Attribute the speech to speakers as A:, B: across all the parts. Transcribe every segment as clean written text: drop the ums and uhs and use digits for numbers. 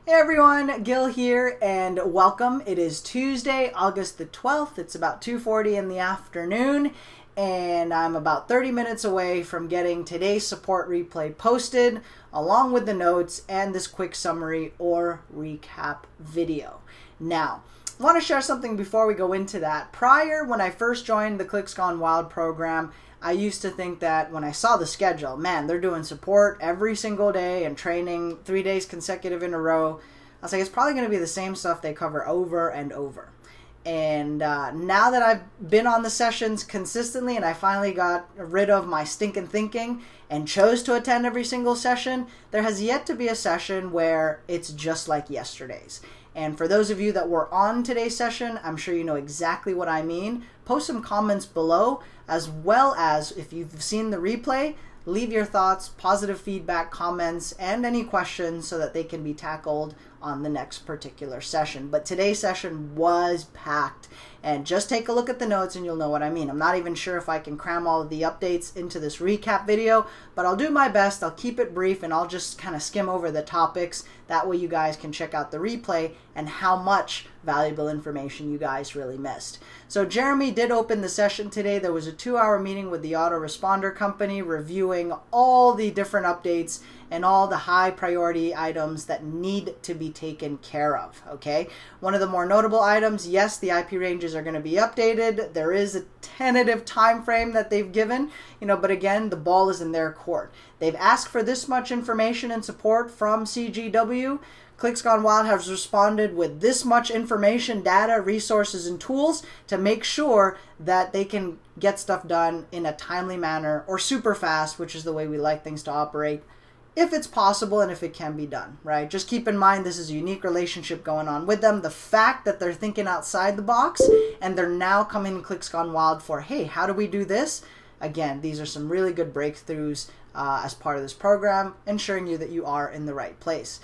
A: Hey everyone, Gil here, and welcome. It is Tuesday, August the 12th. It's about 2:40 in the afternoon, and I'm about 30 minutes away from getting today's support replay posted, along with the notes and this quick summary or recap video. Now, I want to share something before we go into that. Prior, when I first joined the Clicks Gone Wild program, I used to think that when I saw the schedule, man, they're doing support every single day and training 3 days consecutive in a row. I was like, it's probably going to be the same stuff they cover over and over. And now that I've been on the sessions consistently and I finally got rid of my stinking thinking and chose to attend every single session, there has yet to be a session where it's just like yesterday's. And for those of you that were on today's session, I'm sure you know exactly what I mean. Post some comments below, as well as if you've seen the replay, leave your thoughts, positive feedback, comments, and any questions so that they can be tackled on the next particular session. But today's session was packed. And just take a look at the notes and you'll know what I mean. I'm not even sure if I can cram all of the updates into this recap video, but I'll do my best. I'll keep it brief and I'll just kind of skim over the topics. That way you guys can check out the replay and how much valuable information you guys really missed. So Jeremy did open the session today. There was a 2-hour meeting with the autoresponder company reviewing all the different updates and all the high priority items that need to be taken care of, okay? One of the more notable items, yes, the IP ranges are going to be updated. There is a tentative time frame that they've given, but again, the ball is in their court. They've asked for this much information and support from CGW. Clicks Gone Wild has responded with this much information, data, resources, and tools to make sure that they can get stuff done in a timely manner or super fast, which is the way we like things to operate, if it's possible and if it can be done, right? Just keep in mind this is a unique relationship going on with them. The fact that they're thinking outside the box and they're now coming to Clicks Gone Wild for, hey, how do we do this? Again, these are some really good breakthroughs as part of this program, ensuring you that you are in the right place.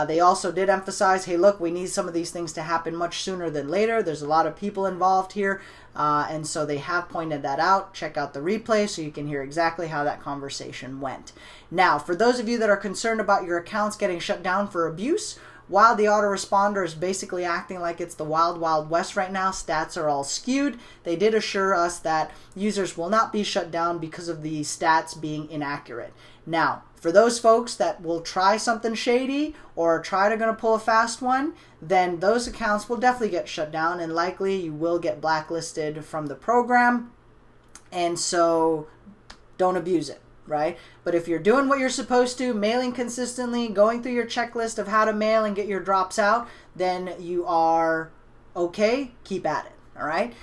A: They also did emphasize, hey, look, we need some of these things to happen much sooner than later. There's a lot of people involved here, and so they have pointed that out. Check out the replay so you can hear exactly how that conversation went. Now, for those of you that are concerned about your accounts getting shut down for abuse, while the autoresponder is basically acting like it's the wild, wild west right now, stats are all skewed. They did assure us that users will not be shut down because of the stats being inaccurate. Now, for those folks that will try something shady or try to pull a fast one, then those accounts will definitely get shut down and likely you will get blacklisted from the program. And so don't abuse it. Right? But if you're doing what you're supposed to, mailing consistently, going through your checklist of how to mail and get your drops out, then you are okay. Keep at it. All right?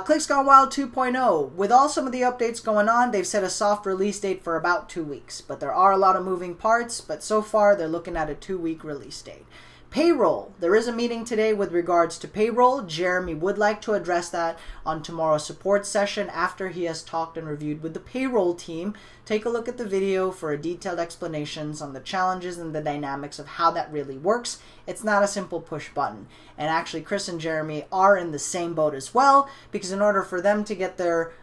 A: Clicks Gone Wild 2.0. With all some of the updates going on, they've set a soft release date for about 2 weeks. But there are a lot of moving parts, but so far they're looking at a 2-week release date. Payroll. There is a meeting today with regards to payroll. Jeremy would like to address that on tomorrow's support session after he has talked and reviewed with the payroll team. Take a look at the video for a detailed explanations on the challenges and the dynamics of how that really works. It's not a simple push button. And actually, Chris and Jeremy are in the same boat as well, because in order for them to get their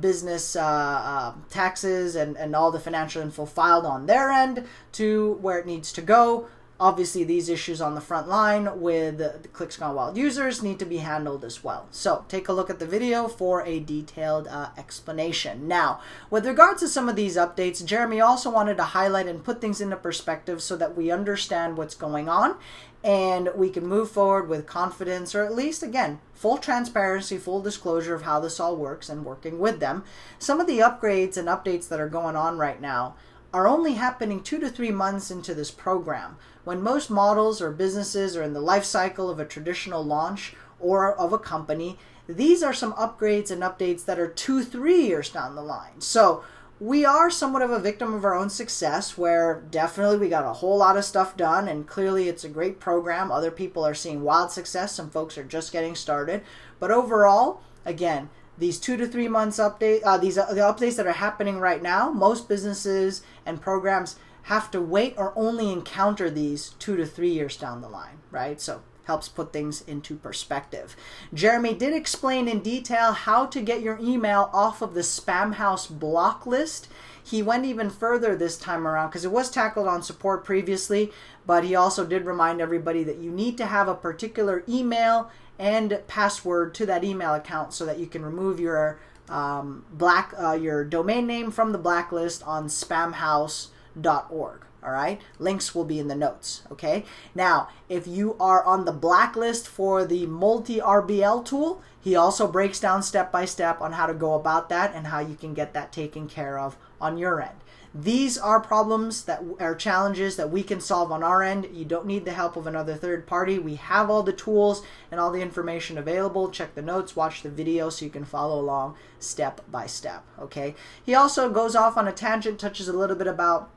A: business taxes and all the financial info filed on their end to where it needs to go, obviously, these issues on the front line with the Clicks Gone Wild users need to be handled as well. So take a look at the video for a detailed explanation. Now, with regards to some of these updates, Jeremy also wanted to highlight and put things into perspective so that we understand what's going on and we can move forward with confidence, or at least, again, full transparency, full disclosure of how this all works and working with them. Some of the upgrades and updates that are going on right now are only happening 2 to 3 months into this program, when most models or businesses are in the life cycle of a traditional launch or of a company. These are some upgrades and updates that are 2-3 years down the line. So we are somewhat of a victim of our own success, where definitely we got a whole lot of stuff done and clearly it's a great program. Other people are seeing wild success. Some folks are just getting started. But overall, again, these 2 to 3 months update, the updates that are happening right now, most businesses and programs have to wait or only encounter these 2 to 3 years down the line, right? So helps put things into perspective. Jeremy did explain in detail how to get your email off of the Spamhaus block list. he went even further this time around because it was tackled on support previously, but he also did remind everybody that you need to have a particular email and password to that email account so that you can remove your your domain name from the blacklist on spamhaus.org. All right, links will be in the notes. Okay, now if you are on the blacklist for the multi-RBL tool, he also breaks down step by step on how to go about that and how you can get that taken care of on your end. These are problems that are challenges that we can solve on our end. You don't need the help of another third party. We have all the tools and all the information available. Check the notes, watch the video so you can follow along step by step. Okay, he also goes off on a tangent, touches a little bit about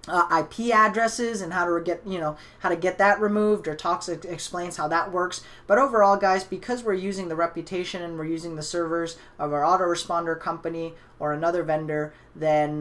A: IP addresses and how to get that removed, or explains how that works. But overall, guys, because we're using the reputation and we're using the servers of our autoresponder company or another vendor, then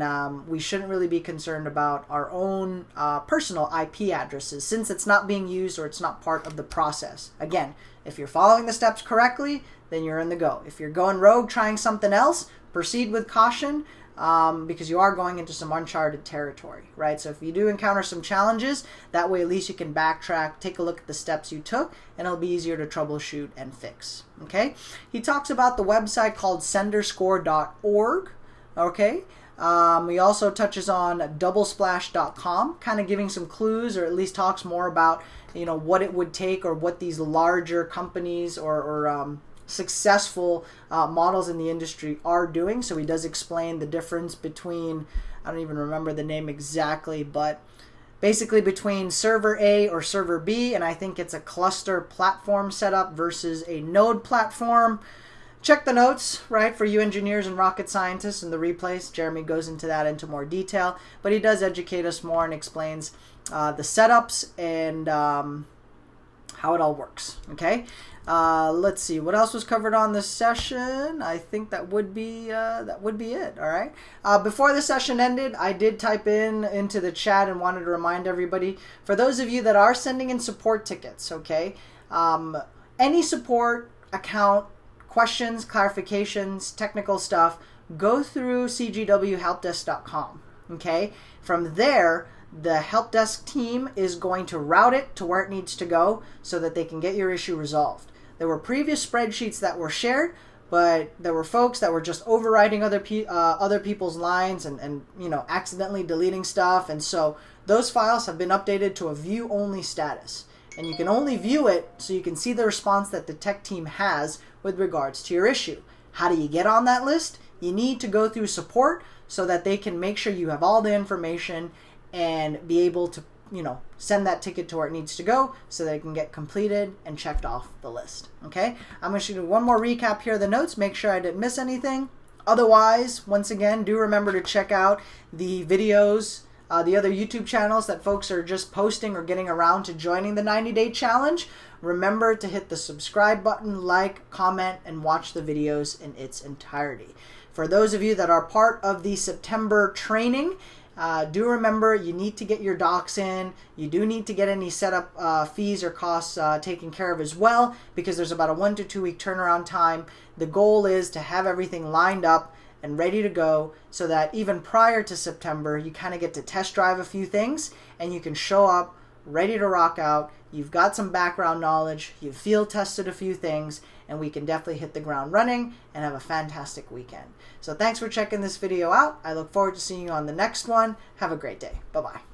A: we shouldn't really be concerned about our own personal IP addresses, since it's not being used or it's not part of the process. Again, if you're following the steps correctly, then you're in the go. If you're going rogue, trying something else, proceed with caution. Because you are going into some uncharted territory, right? So if you do encounter some challenges, that way at least you can backtrack, take a look at the steps you took, and it'll be easier to troubleshoot and fix, okay? He talks about the website called senderscore.org, okay? He also touches on doublesplash.com, kind of giving some clues, or at least talks more about, what it would take, or what these larger companies or successful models in the industry are doing. So he does explain the difference between, I don't even remember the name exactly, but basically between server A or server B, and I think it's a cluster platform setup versus a node platform. Check the notes, right, for you engineers and rocket scientists in the replays. Jeremy goes into that into more detail, but he does educate us more and explains the setups and how it all works, okay? Let's see what else was covered on this session. I think that would be it. All right. Before the session ended, I did type into the chat and wanted to remind everybody, for those of you that are sending in support tickets, okay, any support account questions, clarifications, technical stuff, go through cgwhelpdesk.com. Okay, from there, the help desk team is going to route it to where it needs to go so that they can get your issue resolved. There were previous spreadsheets that were shared, but there were folks that were just overwriting other people's lines and accidentally deleting stuff, and so those files have been updated to a view-only status. And you can only view it so you can see the response that the tech team has with regards to your issue. How do you get on that list? You need to go through support so that they can make sure you have all the information and be able to, send that ticket to where it needs to go so that it can get completed and checked off the list. Okay? I'm going to do one more recap here of the notes, make sure I didn't miss anything. Otherwise, once again, do remember to check out the videos, the other YouTube channels that folks are just posting or getting around to joining the 90-day challenge. Remember to hit the subscribe button, like, comment, and watch the videos in its entirety. For those of you that are part of the September training, do remember you need to get your docs in. You do need to get any setup fees or costs taken care of as well, because there's about a 1 to 2 week turnaround time. The goal is to have everything lined up and ready to go so that even prior to September, you kind of get to test drive a few things and you can show up ready to rock out. You've got some background knowledge, you've field tested a few things, and we can definitely hit the ground running and have a fantastic weekend. So thanks for checking this video out. I look forward to seeing you on the next one. Have a great day. Bye-bye.